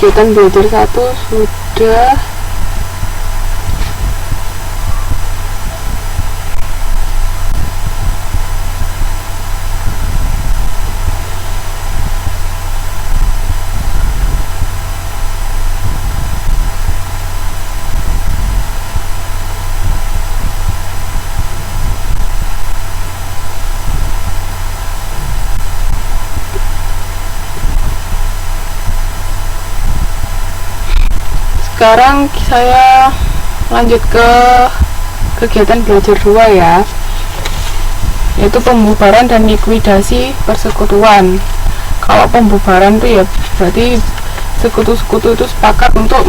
kegiatan belajar 1 sudah. Sekarang saya lanjut ke kegiatan belajar 2 ya, yaitu pembubaran dan likuidasi persekutuan. Kalau pembubaran itu ya berarti sekutu-sekutu itu sepakat untuk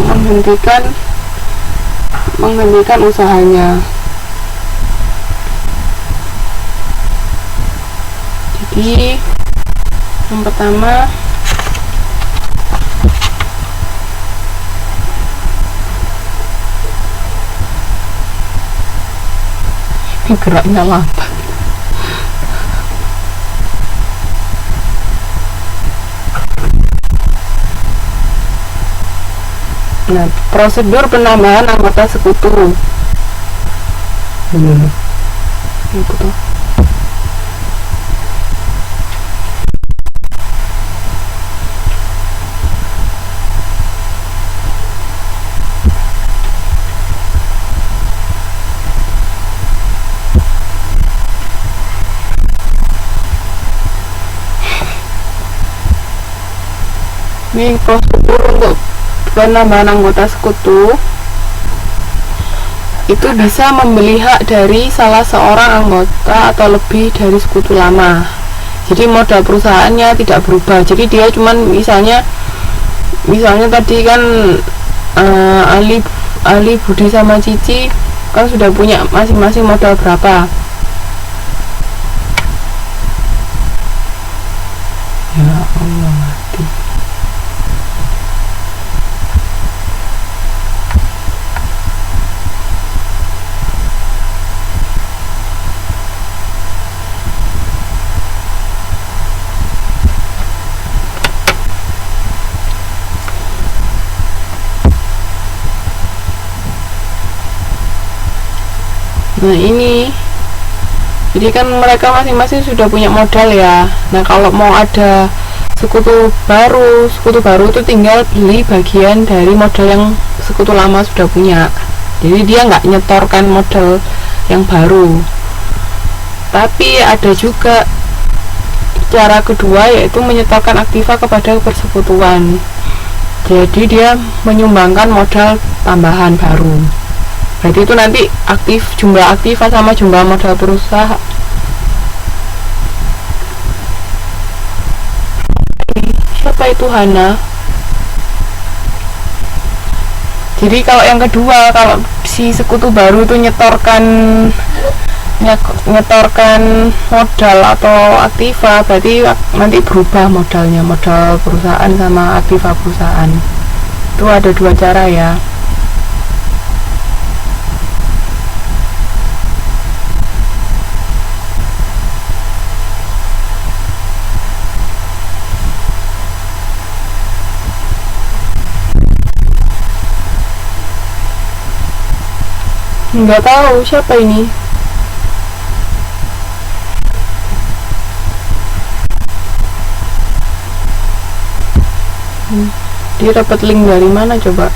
menghentikan usahanya. Jadi yang pertama, geraknya lambat. Nah, prosedur penambahan anggota sekutu. Itu. Ini prosedur untuk penambahan anggota sekutu itu bisa membeli hak dari salah seorang anggota atau lebih dari sekutu lama. Jadi modal perusahaannya tidak berubah. Jadi dia cuman misalnya tadi kan Ali, Budi sama Cici kan sudah punya masing-masing modal berapa. Ya Allah, mati. Nah ini, jadi kan mereka masing-masing sudah punya modal ya. Nah kalau mau ada sekutu baru itu tinggal beli bagian dari modal yang sekutu lama sudah punya. Jadi dia nggak nyetorkan modal yang baru. Tapi ada juga cara kedua, yaitu menyetorkan aktiva kepada persekutuan. Jadi dia menyumbangkan modal tambahan baru. Berarti itu nanti jumlah aktiva sama jumlah modal perusahaan. Siapa itu Hana? Jadi kalau yang kedua, kalau si sekutu baru itu nyetorkan modal atau aktiva, berarti nanti berubah modalnya, modal perusahaan sama aktiva perusahaan. Itu ada 2 cara ya. Nggak tahu siapa ini. Dia dapat link dari mana coba?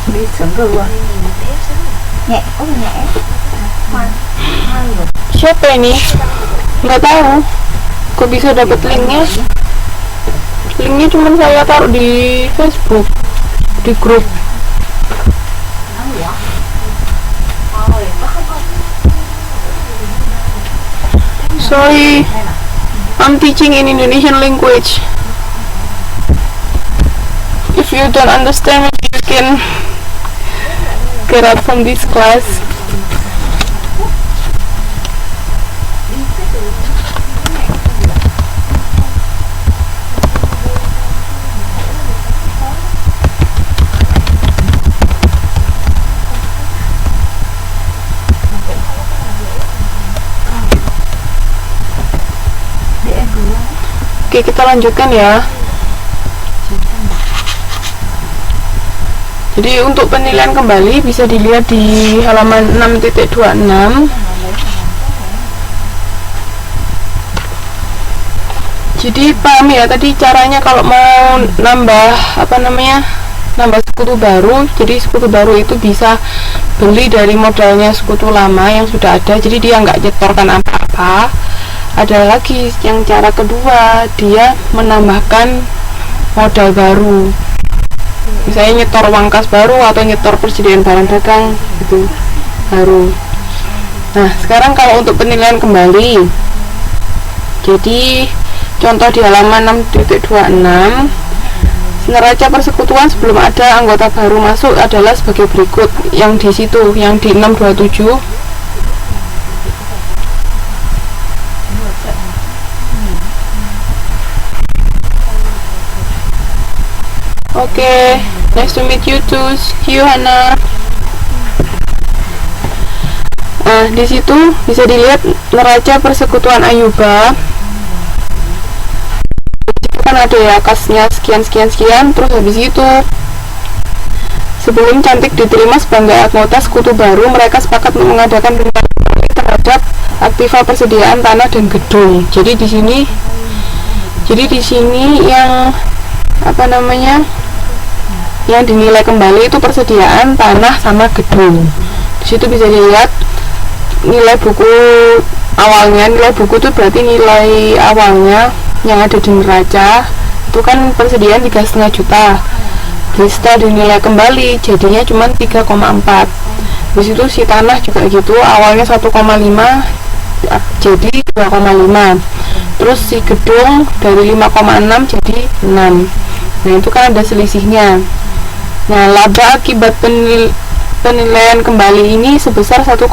Đi sướng rồi. Nhẹ, nhẹ. Siapa ini? Nggak tahu. Kok bisa dapat linknya? Linknya cuma saya taruh di Facebook, di grup. Sorry, I'm teaching in Indonesian language. If you don't understand it, you can get out from this class. Oke, kita lanjutkan ya. Jadi untuk penilaian kembali bisa dilihat di halaman 6.26. Jadi paham ya tadi caranya kalau mau nambah nambah sekutu baru. Jadi sekutu baru itu bisa beli dari modalnya sekutu lama yang sudah ada, jadi dia nggak nyetorkan apa-apa. Ada lagi yang cara kedua, dia menambahkan modal baru, misalnya nyetor uang kas baru atau nyetor persediaan barang dagang itu baru. Nah sekarang kalau untuk penilaian kembali, jadi contoh di halaman 6.26, neraca persekutuan sebelum ada anggota baru masuk adalah sebagai berikut. Yang di situ, yang di 627. Oke, nice to meet you too. See you, Hana. Nah, di situ bisa dilihat neraca persekutuan Ayuba. Kan ada ya kasnya sekian, terus habis itu sebelum Cantik diterima sebagai anggota sekutu baru, mereka sepakat mengadakan penilaian terhadap aktiva persediaan tanah dan gedung. Jadi di sini yang yang dinilai kembali itu persediaan tanah sama gedung. Di situ bisa dilihat nilai buku awalnya. Nilai buku itu berarti nilai awalnya yang ada di neraca itu kan persediaan 3,5 juta. Setelah dinilai kembali jadinya cuma 3,4. Di situ si tanah juga gitu, awalnya 1,5 jadi 2,5. Terus si gedung dari 5,6 jadi 6. Nah itu kan ada selisihnya. Nah laba akibat penilaian kembali ini sebesar 1,3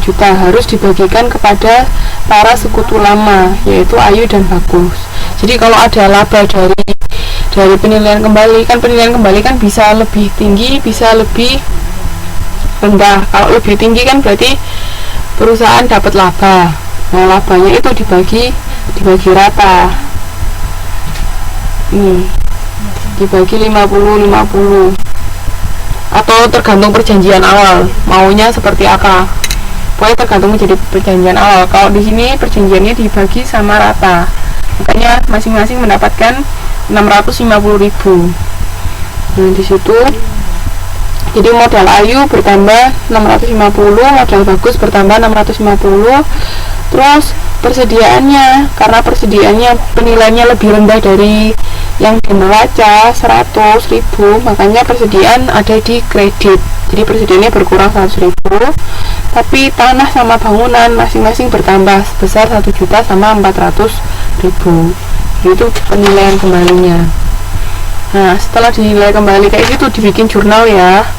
juta harus dibagikan kepada para sekutu lama, yaitu Ayu dan Bagus. Jadi kalau ada laba dari penilaian kembali kan bisa lebih tinggi, bisa lebih rendah. Kalau lebih tinggi kan berarti perusahaan dapat laba. Nah labanya itu dibagi rata. Dibagi 50-50. Atau tergantung perjanjian awal maunya seperti apa, pokoknya tergantung menjadi perjanjian awal. Kalau di sini perjanjiannya dibagi sama rata, makanya masing-masing mendapatkan 650.000. Nah di situ jadi modal Ayu bertambah 650, modal Bagus bertambah 650. Terus persediaannya, karena persediaannya penilaiannya lebih rendah dari yang di neraca 100.000, makanya persediaan ada di kredit. Jadi persediaannya berkurang 100.000, tapi tanah sama bangunan masing-masing bertambah sebesar 1 juta sama 400.000. Itu penilaian kembalinya. Nah setelah dinilai kembali kayak gitu dibikin jurnal ya,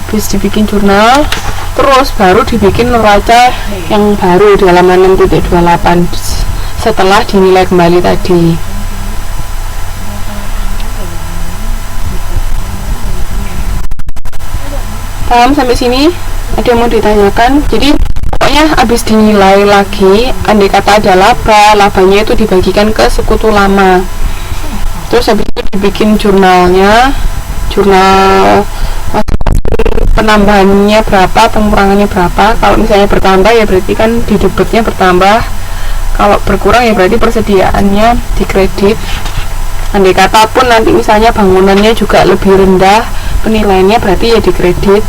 habis dibikin jurnal terus baru dibikin neraca yang baru di halaman 6.28 setelah dinilai kembali tadi. Paham sampai sini? Ada yang mau ditanyakan? Jadi pokoknya habis dinilai lagi, andai kata ada labanya itu dibagikan ke sekutu lama. Terus habis itu dibikin jurnal penambahannya berapa, pengurangannya berapa. Kalau misalnya bertambah ya berarti kan di debitnya bertambah, kalau berkurang ya berarti persediaannya dikredit. Andai kata pun nanti misalnya bangunannya juga lebih rendah penilaiannya, berarti ya dikredit.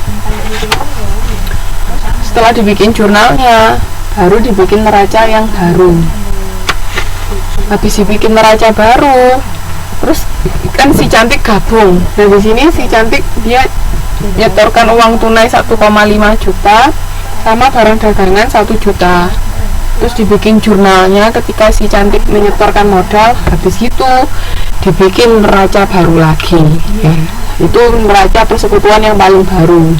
Setelah dibikin jurnalnya baru dibikin neraca yang baru. Habis dibikin neraca baru, terus kan si Cantik gabung. Nah di sini si Cantik dia nyetorkan uang tunai 1,5 juta sama barang dagangan 1 juta. Terus dibikin jurnalnya ketika si Cantik menyetorkan modal, habis itu dibikin neraca baru lagi ya. Itu neraca persekutuan yang paling baru.